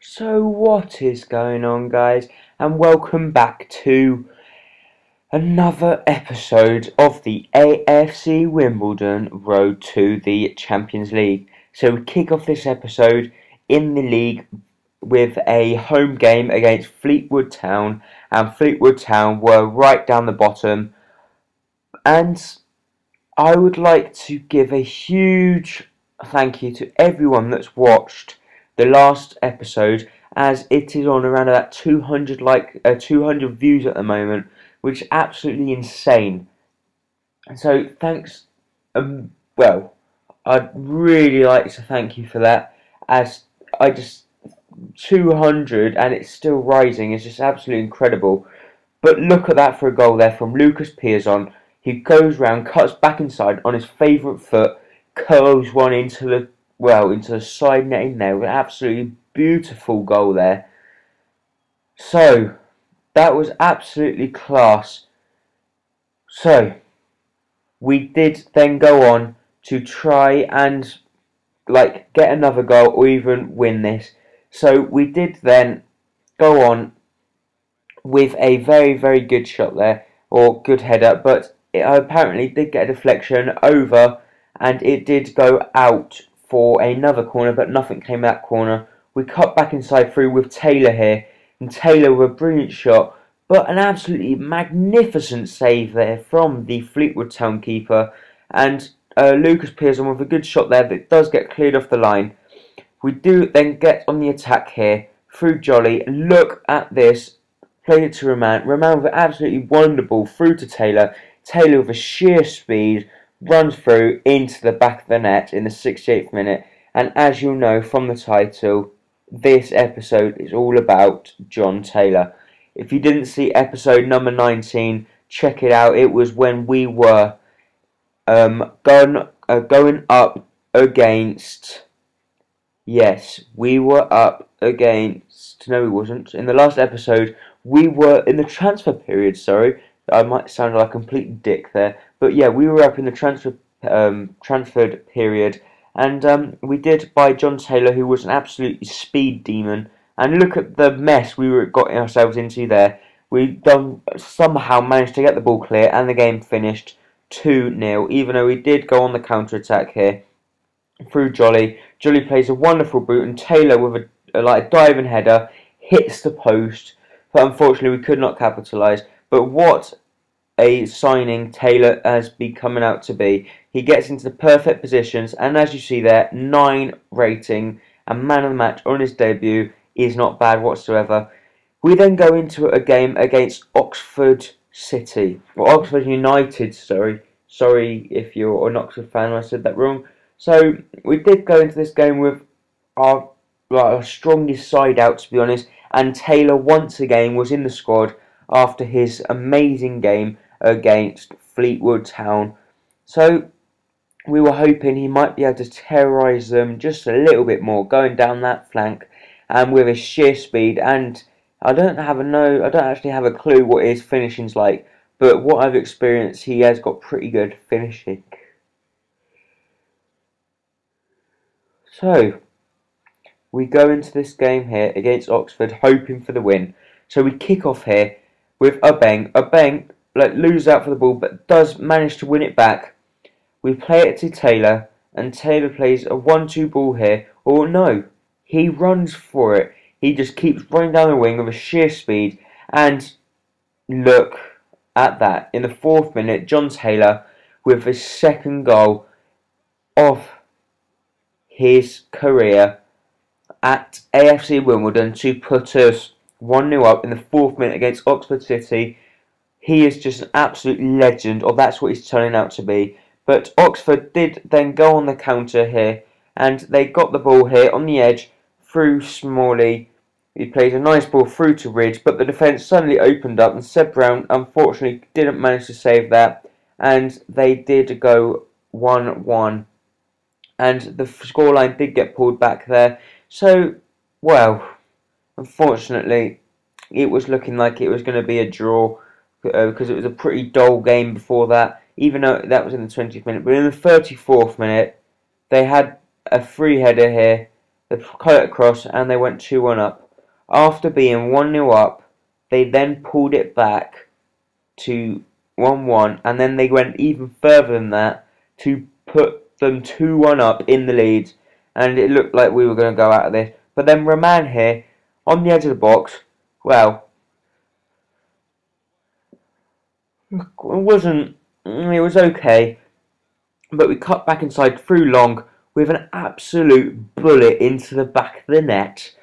So what is going on, guys, and welcome back to another episode of the AFC Wimbledon Road to the Champions League. So we kick off this episode in the league with a home game against Fleetwood Town, and Fleetwood Town were right down the bottom. And I would like to give a huge thank you to everyone that's watched the last episode, as it is on around about 200 200 views at the moment, which is absolutely insane. So thanks. Well, I'd really like to thank you for that, as I just 200 and it's still rising. It's just absolutely incredible. But look at that for a goal there from Lucas Piazon. He goes round, cuts back inside on his favourite foot, curls one into the side netting there. An absolutely beautiful goal there. So that was absolutely class. So we did then go on to try and get another goal or even win this. So we did then go on with a very, very good shot there, or good header, but it apparently did get a deflection over, and it did go out for another corner, but nothing came of that corner. We cut back inside through with Taylor here, and Taylor with a brilliant shot, but an absolutely magnificent save there from the Fleetwood Town keeper, and Lucas Piazon with a good shot there that does get cleared off the line. We do then get on the attack here through Jolly. Look at this. Played it to Roman. Roman with an absolutely wonderful through to Taylor. Taylor with a sheer speed runs through into the back of the net in the 68th minute. And as you'll know from the title, this episode is all about John Taylor. If you didn't see episode number 19, check it out. It was when we were going up against... Yes, we were up against... No, we wasn't. In the last episode, we were in the transfer period, sorry. I might sound like a complete dick there. But yeah, we were up in the transferred period. And we did buy John Taylor, who was an absolute speed demon. And look at the mess we got ourselves into there. We somehow managed to get the ball clear, and the game finished 2-0. Even though we did go on the counter-attack here through Jolly. Jolly plays a wonderful boot, and Taylor with a diving header hits the post, but unfortunately we could not capitalise. But what a signing Taylor has been coming out to be. He gets into the perfect positions, and as you see there, 9 rating and man of the match on his debut is not bad whatsoever. We then go into a game against Oxford City, or Oxford United, sorry if you're an Oxford fan, I said that wrong. So we did go into this game with our strongest side out, to be honest, and Taylor once again was in the squad after his amazing game against Fleetwood Town. So we were hoping he might be able to terrorise them just a little bit more, going down that flank and with his sheer speed. And I don't actually have a clue what his finishing's like, but what I've experienced, he has got pretty good finishing. So we go into this game here against Oxford hoping for the win. So we kick off here with a bang. Loses out for the ball, but does manage to win it back. We play it to Taylor, and Taylor plays a 1-2 ball here. Or no, he runs for it. He just keeps running down the wing with a sheer speed. And look at that. In the 4th minute, John Taylor with his second goal of his career at AFC Wimbledon to put us 1-0 up in the 4th minute against Oxford City. He is just an absolute legend, or that's what he's turning out to be. But Oxford did then go on the counter here, and they got the ball here on the edge through Smalley. He plays a nice ball through to Ridge, but the defence suddenly opened up, and Seb Brown unfortunately didn't manage to save that, and they did go 1-1. And the scoreline did get pulled back there. So, well, unfortunately, it was looking like it was going to be a draw, because it was a pretty dull game before that, even though that was in the 20th minute. But in the 34th minute, they had a free header here They cut it across and they went 2-1 up. After being 1-0 up, they then pulled it back to 1-1, and then they went even further than that to put them 2-1 up in the lead, and it looked like we were going to go out of this. But then Rahman here, on the edge of the box, well, it was okay, but we cut back inside through Long with an absolute bullet into the back of the net,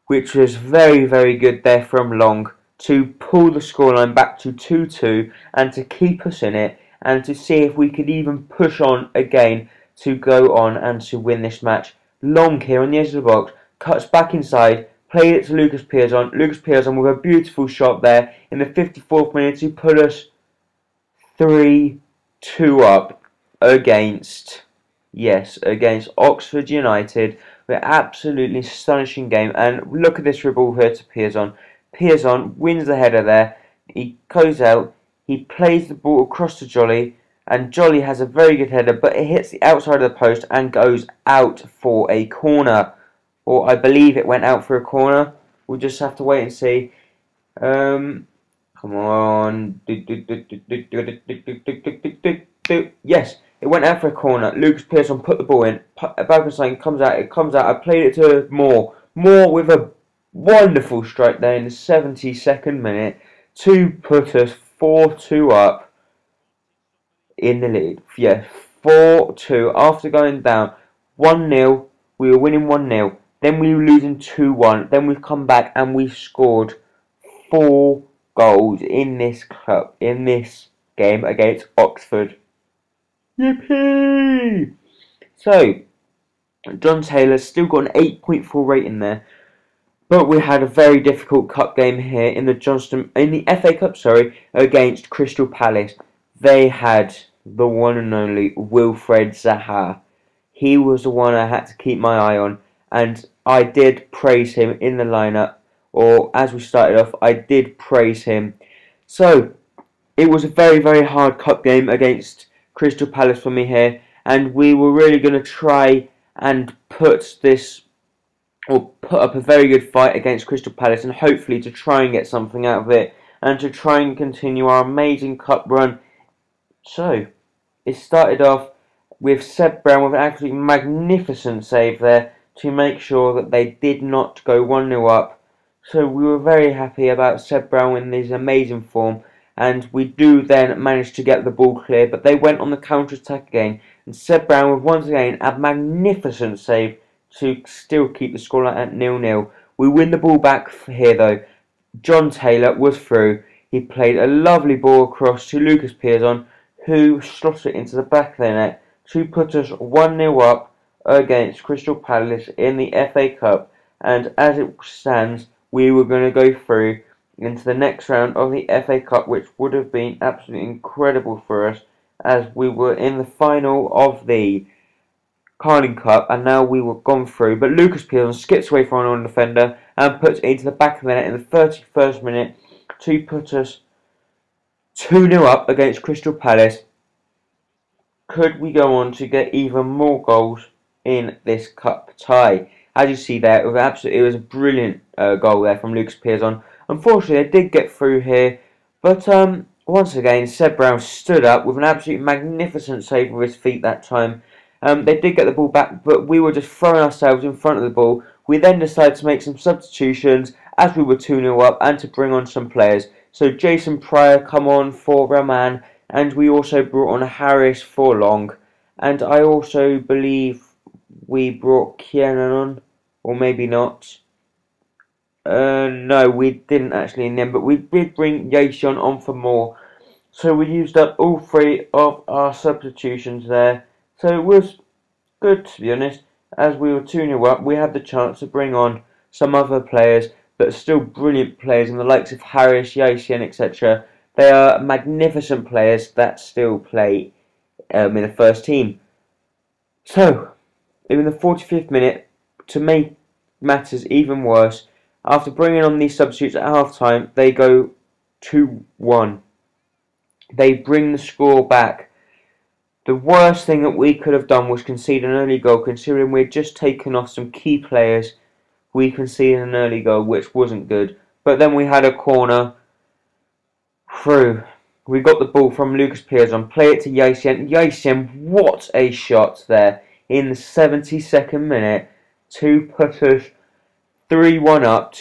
which was very, very good there from Long to pull the scoreline back to 2-2 and to keep us in it and to see if we could even push on again to go on and to win this match. Long here on the edge of the box, cuts back inside, played it to Lucas Piazon. Lucas Piazon with a beautiful shot there in the 54th minute to put us 3-2 up against Oxford United. An absolutely astonishing game, and look at this ball here to Piazon. Piazon wins the header there. He goes out, he plays the ball across to Jolly, and Jolly has a very good header, but it hits the outside of the post and goes out for a corner. Or I believe it went out for a corner. We'll just have to wait and see. Come on. Yes, it went out for a corner. Lucas Pearson put the ball in. Balkenstein comes out. It comes out. I played it to Moore. Moore with a wonderful strike there in the 72nd minute to put us 4-2 up in the lead. Yeah, 4-2 after going down 1-0. We were winning 1-0. Then we were losing 2-1. Then we've come back and we've scored 4 goals in this game against Oxford. Yippee! So, John Taylor's still got an 8.4 rating there, but we had a very difficult cup game here in the FA Cup, against Crystal Palace. They had the one and only Wilfred Zaha. He was the one I had to keep my eye on, and I did praise him in the lineup, or as we started off, I did praise him. So, it was a very, very hard cup game against Crystal Palace for me here, and we were really going to try and put up a very good fight against Crystal Palace, and hopefully to try and get something out of it, and to try and continue our amazing cup run. So, it started off with Seb Brown with an absolutely magnificent save there to make sure that they did not go 1-0 up. So we were very happy about Seb Brown in his amazing form, and we do then manage to get the ball clear, but they went on the counter-attack again, and Seb Brown with once again a magnificent save to still keep the scoreline at 0-0. We win the ball back here though. John Taylor was through. He played a lovely ball across to Lucas Piazon, who slotted it into the back of the net to put us 1-0 up against Crystal Palace in the FA Cup. And as it stands, we were going to go through into the next round of the FA Cup, which would have been absolutely incredible for us, as we were in the final of the Carling Cup, and now we were gone through. But Lucas Piazon skips away from an defender and puts it into the back of the net in the 31st minute to put us 2-0 up against Crystal Palace. Could we go on to get even more goals in this cup tie? As you see there, it was a brilliant goal there from Lucas Piazon. Unfortunately, they did get through here, but once again, Seb Brown stood up with an absolutely magnificent save with his feet that time. They did get the ball back, but we were just throwing ourselves in front of the ball. We then decided to make some substitutions as we were 2-0 up and to bring on some players. So Jason Pryor come on for Rahman, and we also brought on Harris for Long. And I also believe we brought Kiernan on, or maybe not. No, we didn't actually in the end, but we did bring Yason on for more. So we used up all 3 of our substitutions there. So it was good, to be honest. As we were 2-0 up, we had the chance to bring on some other players, but still brilliant players in the likes of Harris, Yason, etc. They are magnificent players that still play in the first team. So, in the 45th minute, to make matters even worse, after bringing on these substitutes at half-time, they go 2-1. They bring the score back The worst thing that we could have done was concede an early goal, considering we had just taken off some key players. We conceded an early goal, which wasn't good. But then we had a corner through. We got the ball from Lucas Piazon, play it to Yacine. Yacine, what a shot there in the 72nd minute to put us 3-1 up.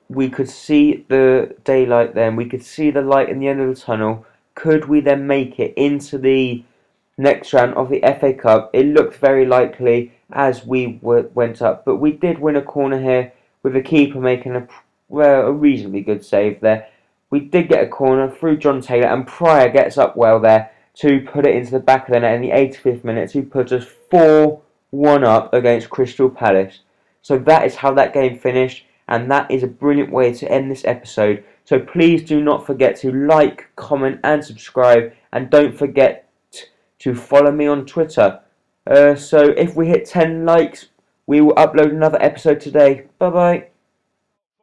We could see the daylight then. We could see the light in the end of the tunnel. Could we then make it into the next round of the FA Cup? It looked very likely as we went up, but we did win a corner here with the keeper making a reasonably good save there. We did get a corner through John Taylor, and Pryor gets up well there to put it into the back of the net in the 85th minute to put us 4-1 up against Crystal Palace. So that is how that game finished, and that is a brilliant way to end this episode. So please do not forget to like, comment and subscribe, and don't forget to follow me on Twitter. So if we hit 10 likes, we will upload another episode today. Bye bye.